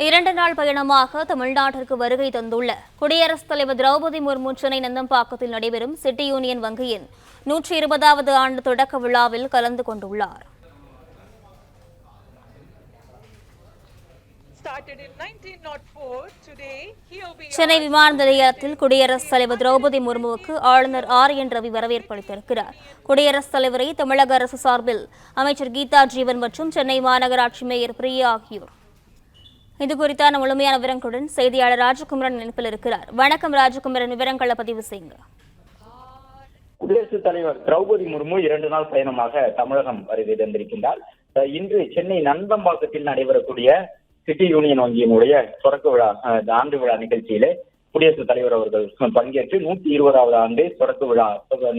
2 நாள் பயணமாக தமிழ்நாட்டிற்கு வருகை தந்துள்ள குடியரசுத் தலைவர் திரௌபதி முர்மு சென்னை நந்தம்பாக்கத்தில் நடைபெறும் சிட்டி யூனியன் வங்கியின் 120வது ஆண்டு தொடக்க விழாவில் கலந்து கொண்டுள்ளார். சென்னை விமான நிலையத்தில் குடியரசுத் தலைவர் திரௌபதி முர்முவுக்கு ஆளுநர் ஆர்.என். ரவி வரவேற்பு அளித்திருக்கிறார். குடியரசுத் தலைவரை தமிழக அரசு சார்பில் அமைச்சர் கீதா ஜீவன் மற்றும் சென்னை மாநகராட்சி மேயர் பிரியா ஆகியோர் இது குறித்தான முழுமையான விவரங்களுடன் செய்தியாளர் ராஜகுமரன் இணைப்பில் இருக்கிறார். வணக்கம் ராஜகுமரன், விவரங்களை பதிவு செய்யுங்க. குடியரசுத் தலைவர் திரௌபதி முர்மு 2 நாள் பயணமாக தமிழகம் வருகை தந்திருக்கின்றார். இன்று சென்னை நந்தம்பாக்கத்தில் நடைபெறக்கூடிய சிட்டி யூனியன் வங்கியினுடைய தொடக்க விழா ஆண்டு விழா நிகழ்ச்சியிலே குடியரசுத் தலைவர் அவர்கள் பங்கேற்று 120வது ஆண்டு தொடக்க விழா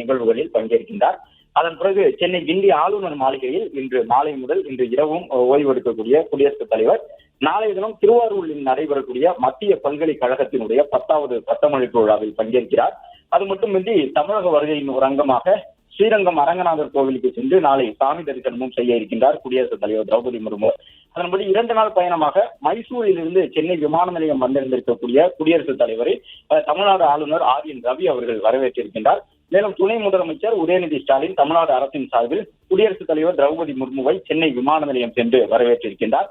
நிகழ்வுகளில் பங்கேற்கின்றார். அதன் பிறகு சென்னை கிண்டி ஆளுநர் மாளிகையில் இன்று மாலை முதல் இன்று இரவும் ஓய்வெடுக்கக்கூடிய குடியரசுத் தலைவர் நாளைய தினம் திருவாரூரில் நடைபெறக்கூடிய மத்திய பல்கலைக்கழகத்தினுடைய 10வது பட்டமளிப்பு விழாவில் பங்கேற்கிறார். அது மட்டுமின்றி தமிழக வருகையின் ஒரு அங்கமாக ஸ்ரீரங்கம் அரங்கநாதர் கோவிலுக்கு சென்று நாளை சாமி தரிசனமும் செய்ய இருக்கின்றார் குடியரசுத் தலைவர் திரௌபதி முர்மு. அதன்படி 2 நாள் பயணமாக மைசூரில் இருந்து சென்னை விமான நிலையம் வந்திருந்திருக்கக்கூடிய குடியரசுத் தலைவரை தமிழ்நாடு ஆளுநர் ஆர்.என். ரவி அவர்கள் வரவேற்றிருக்கின்றார். மேலும் துணை முதலமைச்சர் உதயநிதி ஸ்டாலின் தமிழ்நாடு அரசின் சார்பில் குடியரசுத் தலைவர் திரௌபதி முர்முவை சென்னை விமான நிலையம் சென்று வரவேற்றிருக்கின்றார்.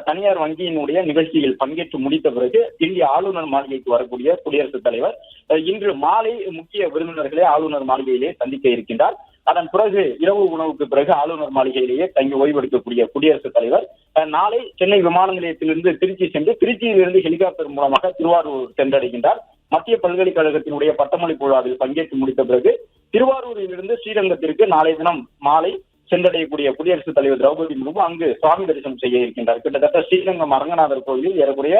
தனியார் வங்கியினுடைய நிகழ்ச்சியில் பங்கேற்று முடித்த பிறகு இந்திய ஆளுநர் மாளிகைக்கு வரக்கூடிய குடியரசுத் தலைவர் இன்று மாலை முக்கிய விருந்தினர்களை ஆளுநர் மாளிகையிலே சந்திக்க இருக்கின்றார். அதன் பிறகு இரவு உணவுக்கு பிறகு ஆளுநர் மாளிகையிலேயே தங்கி ஓய்வெடுக்கக்கூடிய குடியரசுத் தலைவர் நாளை சென்னை விமான நிலையத்திலிருந்து திருச்சி சென்று திருச்சியிலிருந்து ஹெலிகாப்டர் மூலமாக திருவாரூர் சென்றடைகின்றார். மத்திய பல்கலைக்கழகத்தினுடைய பட்டமளிப்பு விழாவில் பங்கேற்று முடித்த பிறகு திருவாரூரிலிருந்து ஸ்ரீரங்கத்திற்கு நாளை தினம் மாலை சென்றடையக்கூடிய குடியரசுத் தலைவர் திரௌபதி முர்மு அங்கு சுவாமி தரிசனம் செய்ய இருக்கின்றார். கிட்டத்தட்ட ஸ்ரீரங்கம் அரங்கநாதர் கோவிலில் ஏறக்குறைய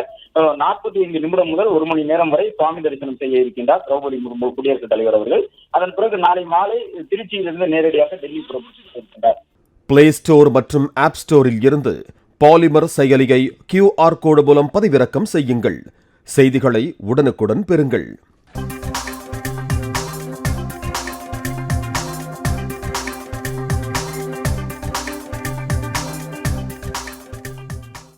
45 நிமிடம் முதல் 1 மணி நேரம் வரை சுவாமி தரிசனம் செய்ய இருக்கின்றார் திரௌபதி முர்மு குடியரசுத் தலைவர் அவர்கள். அதன் பிறகு நாளை மாலை திருச்சியிலிருந்து நேரடியாக டெல்லி புறப்பட்டிருக்கின்றார். பிளே ஸ்டோர் மற்றும் ஆப் ஸ்டோரில் இருந்து பாலிமர் செயலியை QR கோடு மூலம் பதிவிறக்கம் செய்யுங்கள். செய்திகளை உடனுக்குடன் பெறுங்கள்.